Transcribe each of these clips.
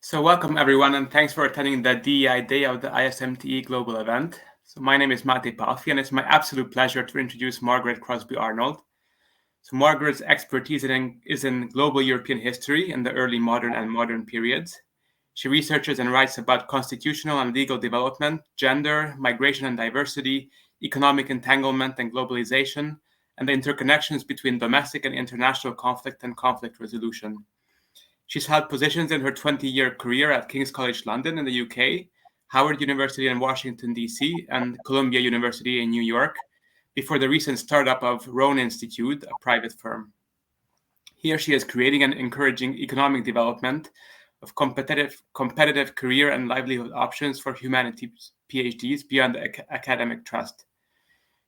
So welcome everyone, and thanks for attending the DEI Day of the ISMTE Global event. So my name is Mate Palfi, and it's my absolute pleasure to introduce Margaret Crosby-Arnold. So Margaret's expertise is in global European history in the early modern and modern periods. She researches and writes about constitutional and legal development, gender, migration and diversity, economic entanglement and globalization, and the interconnections between domestic and international conflict and conflict resolution. She's held positions in her 20-year career at King's College London in the UK, Howard University in Washington, D.C., and Columbia University in New York, before the recent startup of Roan Institute, a private firm. Here she is creating and encouraging economic development of competitive career and livelihood options for humanities PhDs beyond the academic trust.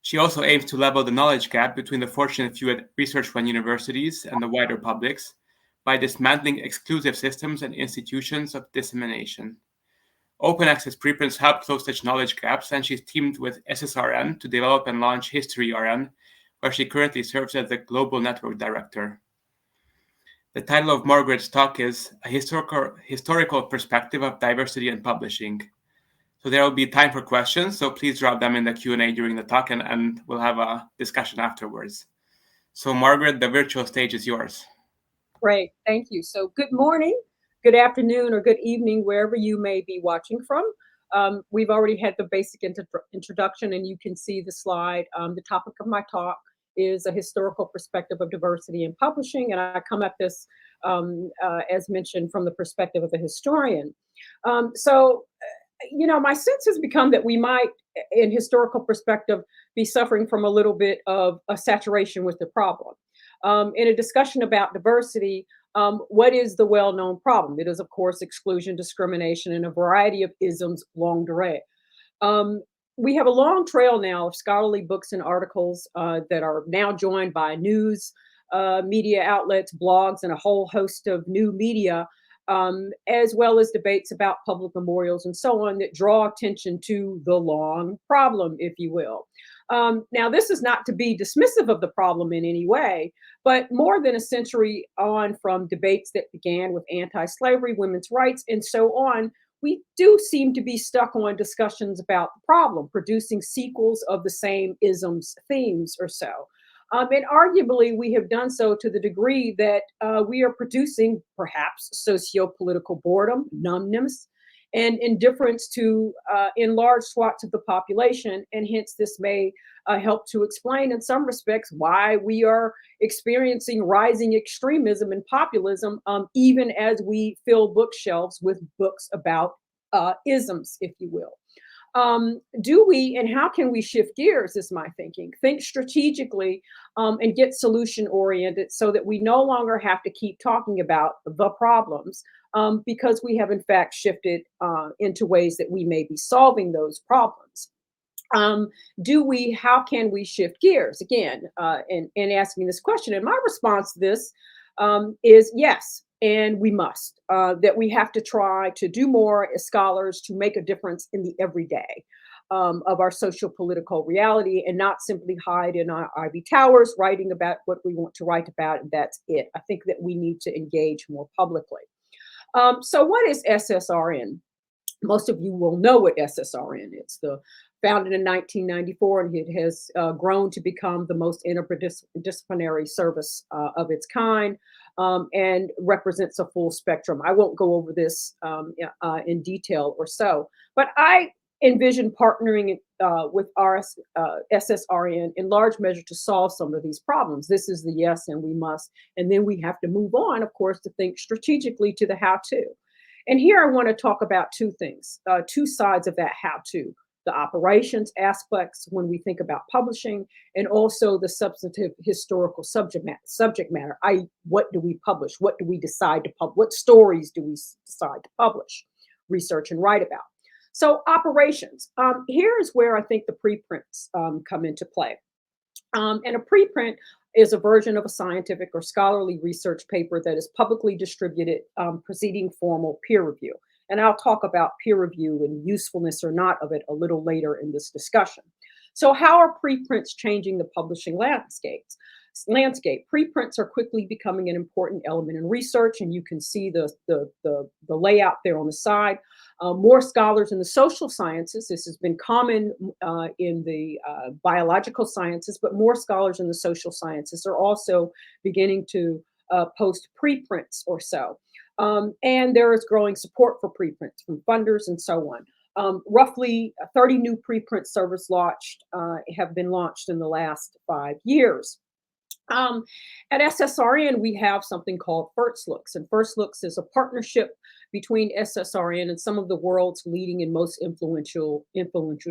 She also aims to level the knowledge gap between the fortunate few at research-run universities and the wider publics by dismantling exclusive systems and institutions of dissemination. Open access preprints help close such knowledge gaps, and she's teamed with SSRN to develop and launch History RN, where she currently serves as the Global Network Director. The title of Margaret's talk is A Historical Perspective of Diversity in Publishing. So there will be time for questions, so please drop them in the Q&A during the talk, and we'll have a discussion afterwards. So Margaret, the virtual stage is yours. Great, thank you. So good morning, good afternoon, or good evening, wherever you may be watching from. We've already had the basic introduction, and you can see the slide. The topic of my talk is a historical perspective of diversity in publishing, and I come at this, as mentioned, from the perspective of a historian. My sense has become that we might, in historical perspective, be suffering from a little bit of a saturation with the problem. In a discussion about diversity, what is the well-known problem? It is, of course, exclusion, discrimination, and a variety of isms, longue durée. We have a long trail now of scholarly books and articles that are now joined by news media outlets, blogs, and a whole host of new media, as well as debates about public memorials and so on that draw attention to the long problem, if you will. Now, this is not to be dismissive of the problem in any way, but more than a century on from debates that began with anti-slavery, women's rights, and so on, we do seem to be stuck on discussions about the problem, producing sequels of the same isms, themes, or so. And arguably, we have done so to the degree that we are producing perhaps socio-political boredom, numbness, and indifference to in large swaths of the population. And hence, this may help to explain in some respects why we are experiencing rising extremism and populism, even as we fill bookshelves with books about isms, if you will. Do we and how can we shift gears, is my thinking. Think strategically and get solution oriented so that we no longer have to keep talking about the problems because we have in fact shifted into ways that we may be solving those problems. How can we shift gears again in asking this question? And my response to this is yes. And we must, that we have to try to do more as scholars to make a difference in the everyday of our social political reality and not simply hide in our ivy towers writing about what we want to write about, and that's it. I think that we need to engage more publicly. So what is SSRN? Most of you will know what SSRN is. Founded in 1994, and it has grown to become the most interdisciplinary service of its kind. And represents a full spectrum. I won't go over this in detail or so, but I envision partnering with SSRN in large measure to solve some of these problems. This is the yes, and we must. And then we have to move on, of course, to think strategically to the how-to. And here I want to talk about two things, two sides of that how-to. The operations aspects when we think about publishing, and also the substantive historical subject matter, i.e. what do we publish? What do we decide to publish? What stories do we decide to publish, research, and write about? So operations, here is where I think the preprints come into play. And a preprint is a version of a scientific or scholarly research paper that is publicly distributed preceding formal peer review. And I'll talk about peer review and usefulness or not of it a little later in this discussion. So how are preprints changing the publishing landscapes? landscape. Preprints are quickly becoming an important element in research, and you can see the layout there on the side. More scholars in the social sciences. This has been common in the biological sciences, but more scholars in the social sciences are also beginning to post preprints or so. And there is growing support for preprints from funders and so on. Roughly 30 new preprint servers have been launched in the last 5 years. Um, at SSRN, we have something called First Looks, and First Looks is a partnership between SSRN and some of the world's leading and most influential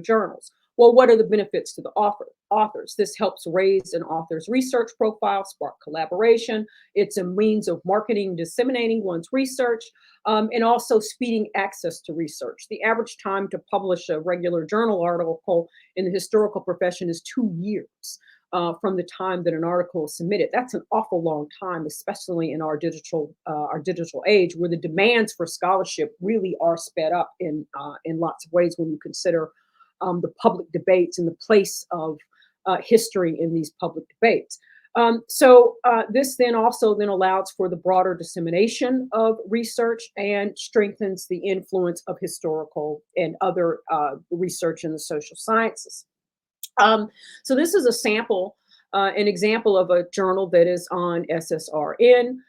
journals. Well, what are the benefits to the authors? This helps raise an author's research profile, spark collaboration. It's a means of marketing, disseminating one's research, and also speeding access to research. The average time to publish a regular journal article in the historical profession is 2 years. From the time that an article is submitted. That's an awful long time, especially in our digital age, where the demands for scholarship really are sped up in lots of ways when you consider the public debates and the place of history in these public debates. So this then also allows for the broader dissemination of research and strengthens the influence of historical and other research in the social sciences. So this is a sample, an example of a journal that is on SSRN.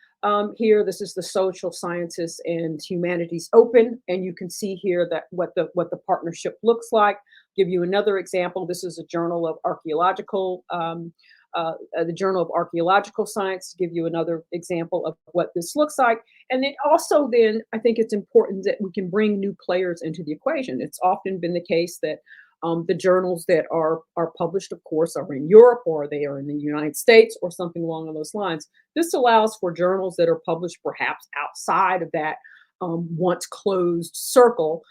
Here, this is the Social Sciences and Humanities Open, and you can see here that what the partnership looks like. Give you another example. This is a journal of the Journal of Archaeological Science. Give you another example of what this looks like. And then also, I think it's important that we can bring new players into the equation. It's often been the case that the journals that are published, of course, are in Europe or they are in the United States or something along those lines. This allows for journals that are published perhaps outside of that once closed circle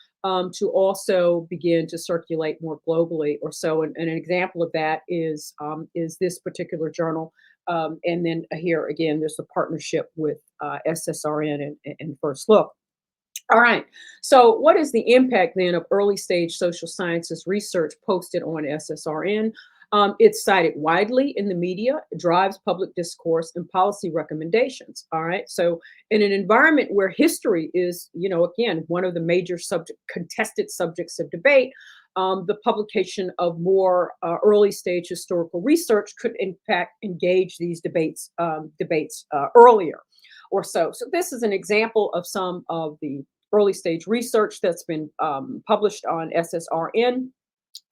to also begin to circulate more globally or so. And an example of that is this particular journal. And then here again, there's a partnership with SSRN and First Look. All right. So, what is the impact then of early stage social sciences research posted on SSRN? It's cited widely in the media, drives public discourse and policy recommendations. All right. So, in an environment where history is, again, one of the major contested subjects of debate, the publication of more early stage historical research could, in fact, engage these debates earlier or so. So, this is an example of some of the early stage research that's been published on SSRN.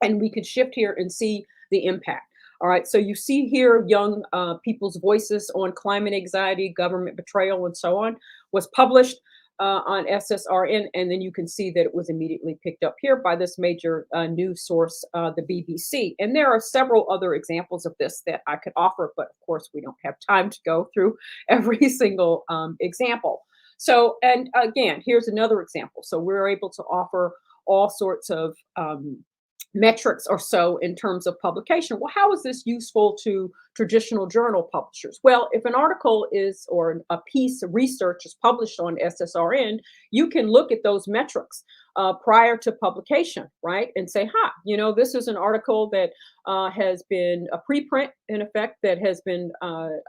And we could shift here and see the impact. All right, so you see here young people's voices on climate anxiety, government betrayal, and so on was published on SSRN. And then you can see that it was immediately picked up here by this major news source, the BBC. And there are several other examples of this that I could offer, but of course, we don't have time to go through every single example. So, and again, here's another example. So we're able to offer all sorts of metrics or so in terms of publication. Well, how is this useful to traditional journal publishers? Well, if an article or a piece of research is published on SSRN, you can look at those metrics prior to publication, right? And say, this is an article that has been a preprint, in effect, that has been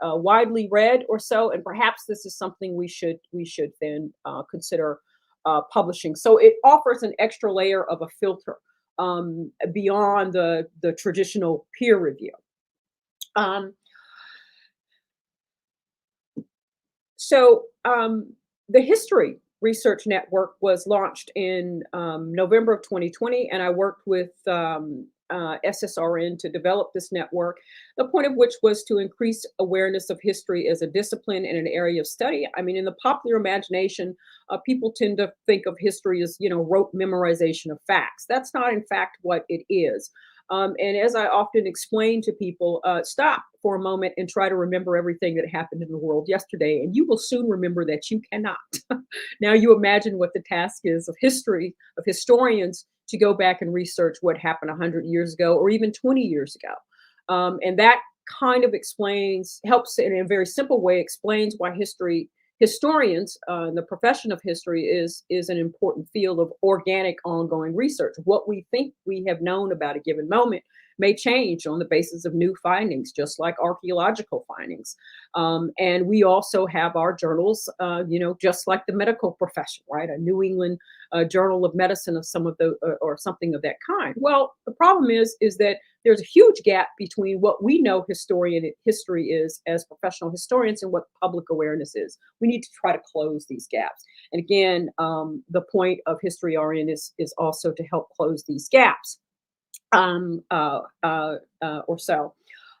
widely read or so, and perhaps this is something we should then consider publishing. So it offers an extra layer of a filter beyond the traditional peer review. The History Research Network was launched in November of 2020, and I worked with SSRN to develop this network, the point of which was to increase awareness of history as a discipline and an area of study. I mean, in the popular imagination, people tend to think of history as, rote memorization of facts. That's not, in fact, what it is. And as I often explain to people, stop for a moment and try to remember everything that happened in the world yesterday, and you will soon remember that you cannot. Now you imagine what the task is of historians to go back and research what happened 100 years ago or even 20 years ago. And that kind of helps in a very simple way, explains why historians, the profession of history is an important field of organic ongoing research. What we think we have known about a given moment may change on the basis of new findings, just like archaeological findings. And we also have our journals, just like the medical profession, right? A New England Journal of Medicine of some of the or something of that kind. Well, the problem is that there's a huge gap between what we know history is as professional historians and what public awareness is. We need to try to close these gaps. And again, the point of History RN is also to help close these gaps, or so.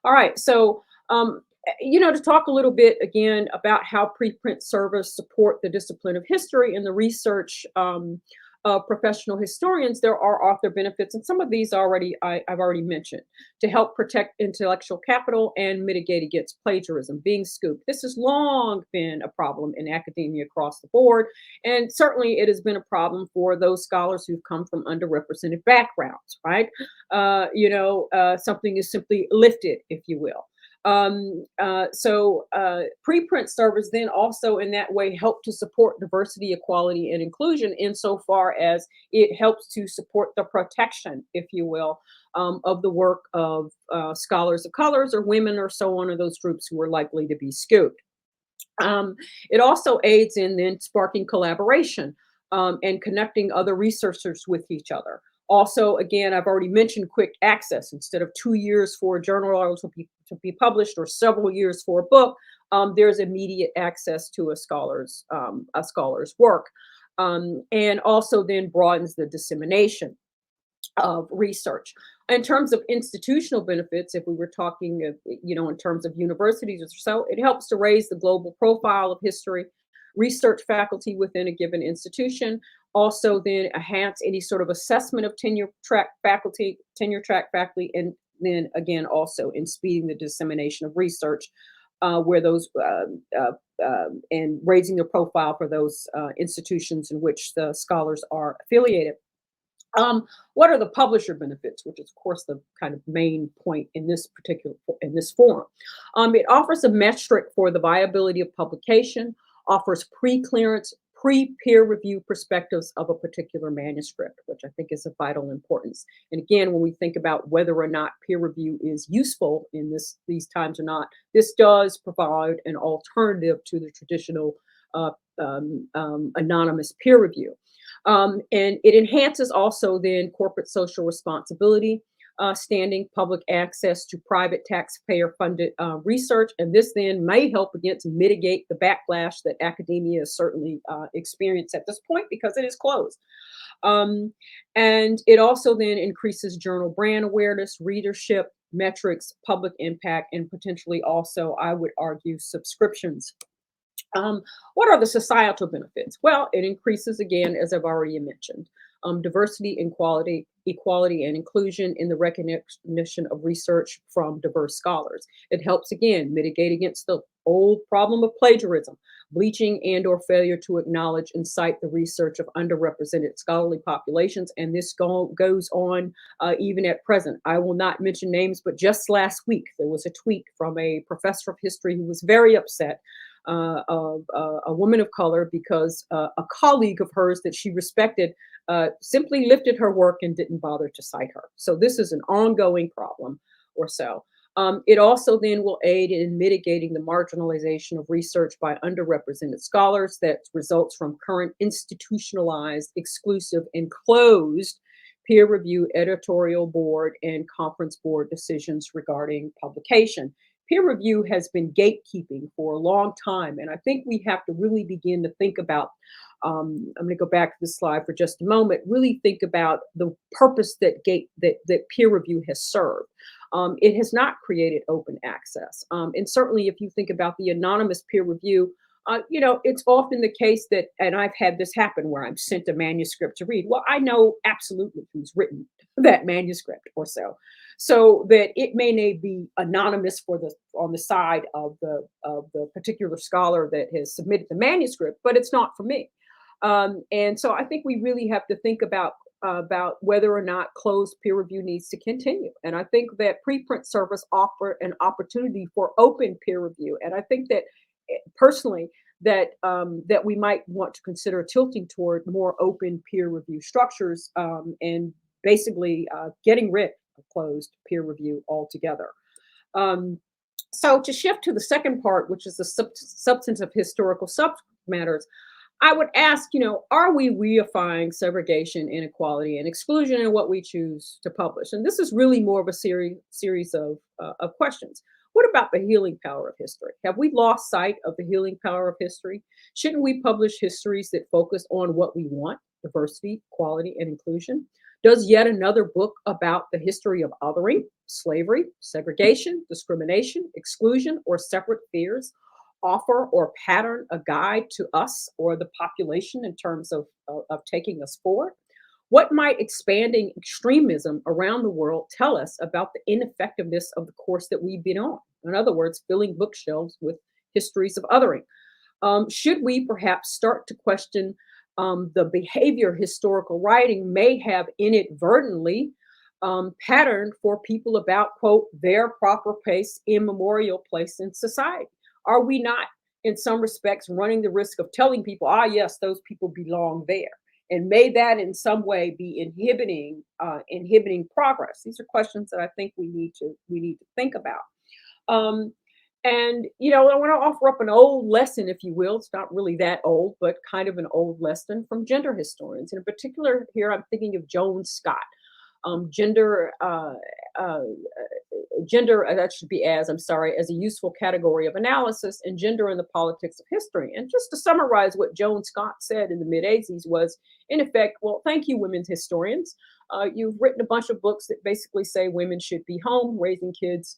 All right, so to talk a little bit again about how preprint servers support the discipline of history and the research of professional historians, there are author benefits, and some of these I've already mentioned, to help protect intellectual capital and mitigate against plagiarism, being scooped. This has long been a problem in academia across the board, and certainly it has been a problem for those scholars who've come from underrepresented backgrounds, right? Something is simply lifted, if you will. Preprint servers then also in that way help to support diversity, equality, and inclusion insofar as it helps to support the protection, if you will, of the work of scholars of colors or women or so on, or those groups who are likely to be scooped. It also aids in then sparking collaboration and connecting other researchers with each other. Also, again, I've already mentioned quick access. Instead of 2 years for a journal article to be published or several years for a book, there's immediate access to a scholar's work, and also then broadens the dissemination of research. In terms of institutional benefits, if we were talking, in terms of universities or so, it helps to raise the global profile of history, research faculty within a given institution, also then enhance any sort of assessment of tenure track faculty, and then again also in speeding the dissemination of research, where those and raising the profile for those institutions in which the scholars are affiliated. What are the publisher benefits, which is, of course, the kind of main point in this forum? It offers a metric for the viability of publication, offers pre-clearance, pre-peer review perspectives of a particular manuscript, which I think is of vital importance. And again, when we think about whether or not peer review is useful in these times or not, this does provide an alternative to the traditional anonymous peer review. And it enhances also then corporate social responsibility, standing public access to private taxpayer-funded research, and this then may help against mitigate the backlash that academia has certainly experienced at this point because it is closed. And it also then increases journal brand awareness, readership, metrics, public impact, and potentially also, I would argue, subscriptions. What are the societal benefits? Well, it increases, again, as I've already mentioned, diversity and equality and inclusion in the recognition of research from diverse scholars. It helps, again, mitigate against the old problem of plagiarism, bleaching and or failure to acknowledge and cite the research of underrepresented scholarly populations. And this goes on even at present. I will not mention names, but just last week, there was a tweet from a professor of history who was very upset of a woman of color because a colleague of hers that she respected simply lifted her work and didn't bother to cite her. So this is an ongoing problem or so. It also then will aid in mitigating the marginalization of research by underrepresented scholars that results from current institutionalized, exclusive, and closed peer review editorial board and conference board decisions regarding publication. Peer review has been gatekeeping for a long time, and I think we have to really begin to think about, I'm going to go back to this slide for just a moment, really think about the purpose that peer review has served. It has not created open access. And certainly if you think about the anonymous peer review, it's often the case that, and I've had this happen where I'm sent a manuscript to read. Well, I know absolutely who's written that manuscript or so that it may be anonymous on the side of the particular scholar that has submitted the manuscript, but it's not for me. And so I think we really have to think about whether or not closed peer review needs to continue. And I think that preprint servers offer an opportunity for open peer review. And I think that personally, that we might want to consider tilting toward more open peer review structures and basically getting rid closed peer review altogether. Um, so to shift to the second part, which is the substance of historical subject matters, I would ask, are we reifying segregation, inequality, and exclusion in what we choose to publish? And this is really more of a series of questions. What about the healing power of history? Have we lost sight of the healing power of history? Shouldn't we publish histories that focus on what we want, diversity, equality, and inclusion? Does yet another book about the history of othering, slavery, segregation, discrimination, exclusion, or separate fears offer or pattern a guide to us or the population in terms of taking us forward? What might expanding extremism around the world tell us about the ineffectiveness of the course that we've been on? In other words, filling bookshelves with histories of othering. Should we perhaps start to question the behavior historical writing may have inadvertently patterned for people about, quote, their proper place, immemorial place in society? Are we not, in some respects, running the risk of telling people, yes, those people belong there? And may that in some way be inhibiting progress? These are questions that I think we need to think about. Um, and I want to offer up an old lesson, if you will. It's not really that old, but kind of an old lesson from gender historians. And in particular, here I'm thinking of Joan Scott. Gender, that should be as a useful category of analysis, and gender in the politics of history. And just to summarize what Joan Scott said in the mid-'80s was, in effect, well, thank you, women's historians. You've written a bunch of books that basically say women should be home, raising kids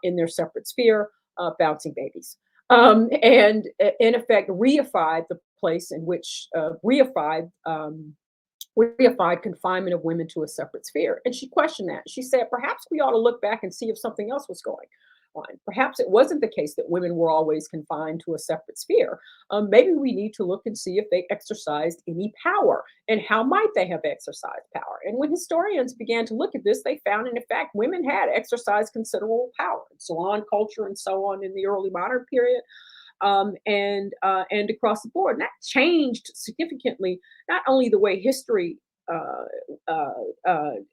in their separate sphere, bouncing babies. And in effect, reified the place in which reified confinement of women to a separate sphere. And she questioned that. She said, perhaps we ought to look back and see if something else was going on. Perhaps it wasn't the case that women were always confined to a separate sphere. Maybe we need to look and see if they exercised any power and how might they have exercised power. And when historians began to look at this, they found, in fact, women had exercised considerable power in salon culture and so on in the early modern period. And across the board. And that changed significantly not only the way history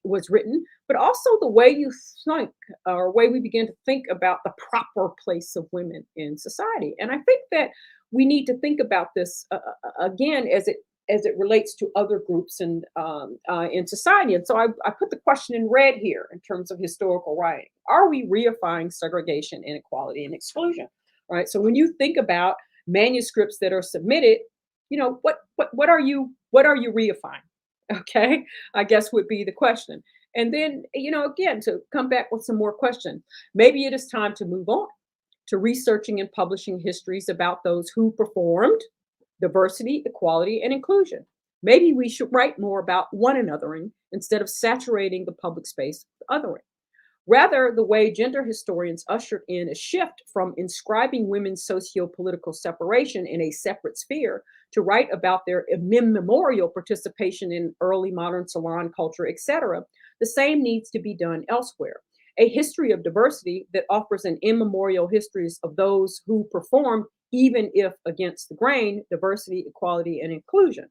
was written, but also the way you think, or way we begin to think about the proper place of women in society. And I think that we need to think about this again as it relates to other groups in society. And so I put the question in red here in terms of historical writing. Are we reifying segregation, inequality, and exclusion? Right. So when you think about manuscripts that are submitted, what are you reifying? Okay, I guess would be the question. And then, again, to come back with some more question, maybe it is time to move on to researching and publishing histories about those who performed diversity, equality, and inclusion. Maybe we should write more about one anothering instead of saturating the public space with othering. Rather, the way gender historians ushered in a shift from inscribing women's socio-political separation in a separate sphere to write about their immemorial participation in early modern salon culture, etc., the same needs to be done elsewhere. A history of diversity that offers an immemorial histories of those who performed, even if against the grain, diversity, equality, and inclusion.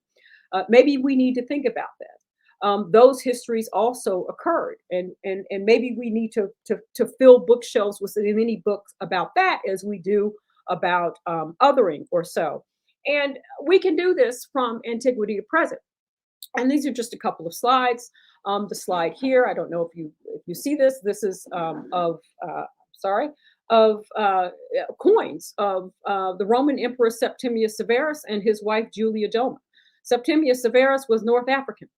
Maybe we need to think about that. Those histories also occurred, and maybe we need to fill bookshelves with as many books about that as we do about othering or so. And we can do this from antiquity to present. And these are just a couple of slides. The slide here, I don't know if you see this. This is of coins of the Roman Emperor Septimius Severus and his wife Julia Domna. Septimius Severus was North African.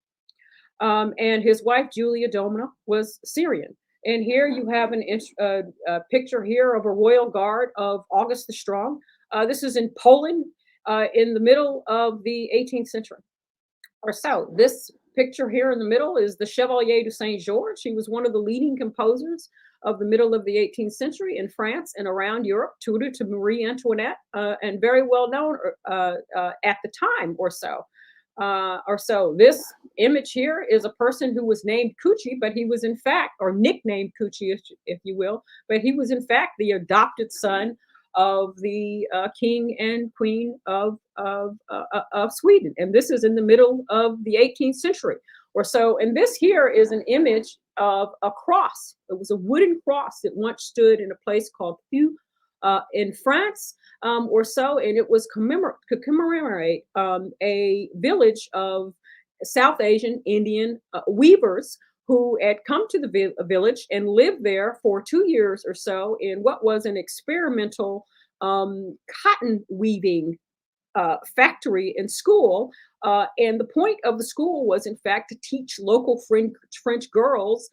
And his wife, Julia Domna, was Syrian. And here you have a picture here of a royal guard of August the Strong. This is in Poland in the middle of the 18th century or so. This picture here in the middle is the Chevalier de Saint George. He was one of the leading composers of the middle of the 18th century in France and around Europe, tutor to Marie Antoinette, and very well known at the time or so. This image here is a person who was named Cucci, but he was in fact, or nicknamed Cucci, if you will, but he was in fact the adopted son of the king and queen of Sweden. And this is in the middle of the 18th century or so. And this here is an image of a cross. It was a wooden cross that once stood in a place called Pew in France or so, and it was to commemorate a village of South Asian Indian weavers who had come to the village and lived there for 2 years or so in what was an experimental cotton weaving factory and school. And the point of the school was, in fact, to teach local French girls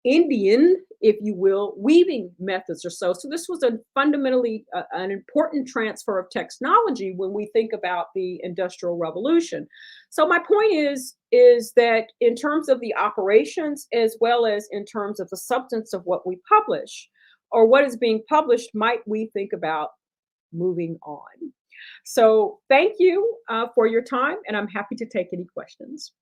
Indian, if you will, weaving methods or so. So this was a fundamentally an important transfer of technology when we think about the Industrial Revolution. So my point is that in terms of the operations as well as in terms of the substance of what we publish or what is being published, might we think about moving on? So thank you for your time, and I'm happy to take any questions.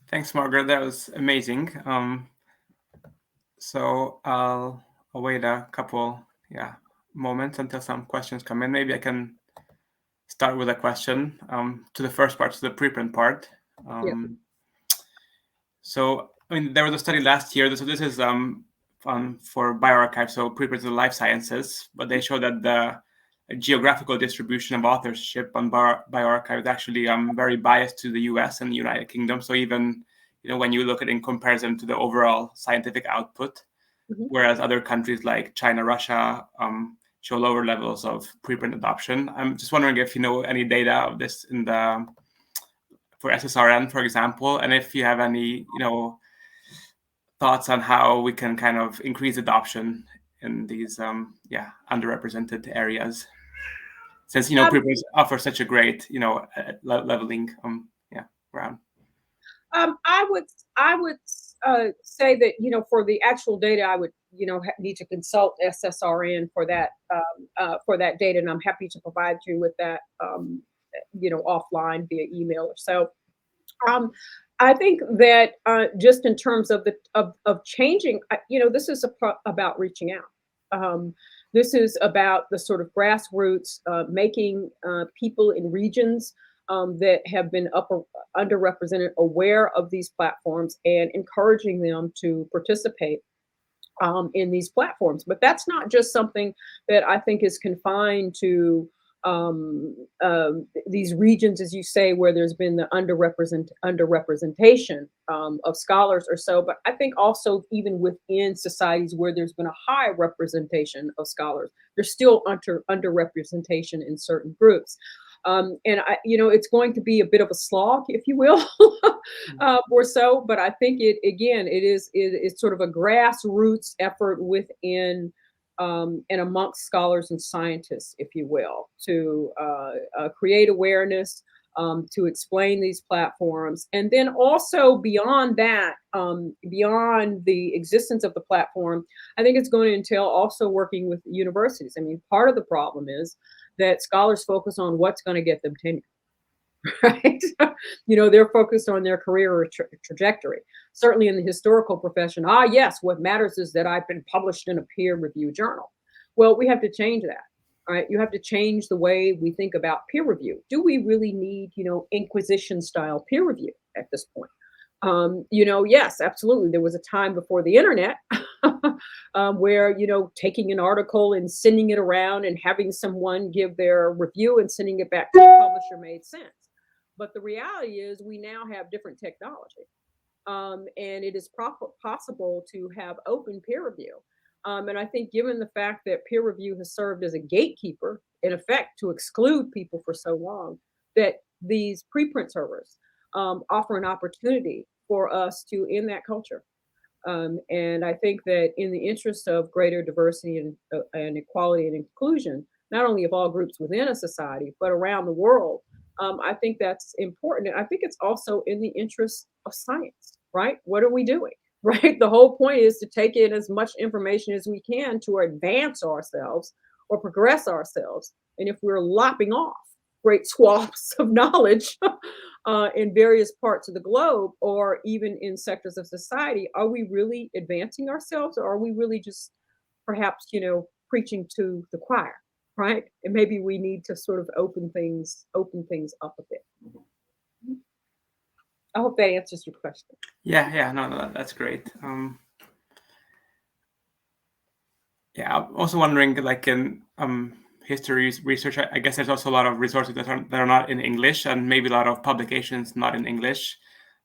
Thanks, Margaret. That was amazing. So I'll wait a couple moments until some questions come in. Maybe I can start with a question to the first part, to the preprint part. Yeah. So, I mean, there was a study last year. So this is for bioarchive, so preprints of life sciences, but they show that the geographical distribution of authorship on bioarchive is actually very biased to the US and the United Kingdom. So even when you look at it in comparison to the overall scientific output, whereas other countries like China, Russia show lower levels of preprint adoption. I'm just wondering if you know any data of this for SSRN, for example, and if you have any thoughts on how we can kind of increase adoption in these underrepresented areas, since preprints offer such a great leveling ground. I would say that for the actual data, I would need to consult SSRN for that data, and I'm happy to provide you with that offline via email or so. I think that just in terms of of changing, this is about reaching out. This is about the sort of grassroots, making people in regions that have been underrepresented aware of these platforms and encouraging them to participate in these platforms. But that's not just something that I think is confined to these regions, as you say, where there's been the underrepresentation of scholars or so. But I think also even within societies where there's been a high representation of scholars, there's still underrepresentation in certain groups. And it's going to be a bit of a slog, if you will, or so. But I think it's sort of a grassroots effort within and amongst scholars and scientists, if you will, to create awareness, to explain these platforms. And then also beyond that, beyond the existence of the platform, I think it's going to entail also working with universities. I mean, part of the problem is that scholars focus on what's going to get them tenure. Right? They're focused on their career or trajectory. Certainly in the historical profession, yes, what matters is that I've been published in a peer-reviewed journal. Well, we have to change that. All right, you have to change the way we think about peer review. Do we really need, Inquisition-style peer review at this point? Yes, absolutely. There was a time before the internet where, taking an article and sending it around and having someone give their review and sending it back to the publisher made sense. But the reality is we now have different technology. And it is possible to have open peer review. And I think given the fact that peer review has served as a gatekeeper, in effect, to exclude people for so long, that these preprint servers offer an opportunity for us to end that culture. And I think that in the interest of greater diversity and equality and inclusion, not only of all groups within a society, but around the world, I think that's important. And I think it's also in the interest of science, right? What are we doing? Right? The whole point is to take in as much information as we can to advance ourselves or progress ourselves. And if we're lopping off great swaths of knowledge in various parts of the globe or even in sectors of society, are we really advancing ourselves, or are we really just perhaps, preaching to the choir, right? And maybe we need to sort of open things up a bit. I hope that answers your question. Yeah, no, that's great. Yeah, I'm also wondering, like in history research, I guess there's also a lot of resources that are not in English, and maybe a lot of publications not in English.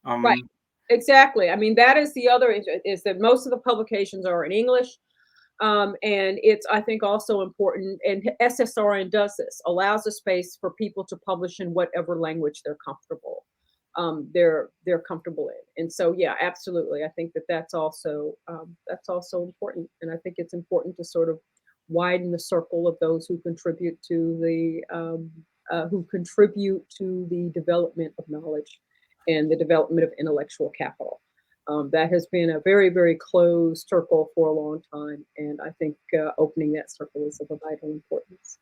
Right. Exactly. I mean, that is the other is that most of the publications are in English. And it's, I think, also important, and SSRN does this, allows a space for people to publish in whatever language they're comfortable in. And so, yeah, absolutely, I think that's also important, and I think it's important to sort of widen the circle of those who contribute to the development of knowledge and the development of intellectual capital. That has been a very, very closed circle for a long time, and I think opening that circle is of a vital importance.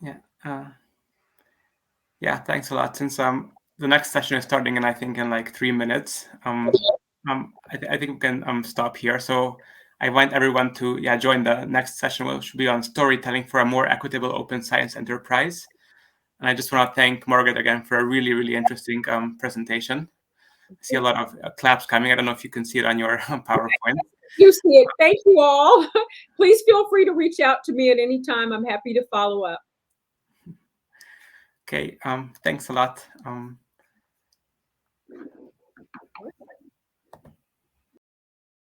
Yeah. Yeah, thanks a lot. Since the next session is starting in, I think, in like 3 minutes, I think we can stop here. So I invite everyone to join the next session, which will be on storytelling for a more equitable open science enterprise. And I just want to thank Margaret again for a really, really interesting presentation. I see a lot of claps coming. I don't know if you can see it on your PowerPoint. You see it. Thank you all. Please feel free to reach out to me at any time. I'm happy to follow up. Okay, thanks a lot.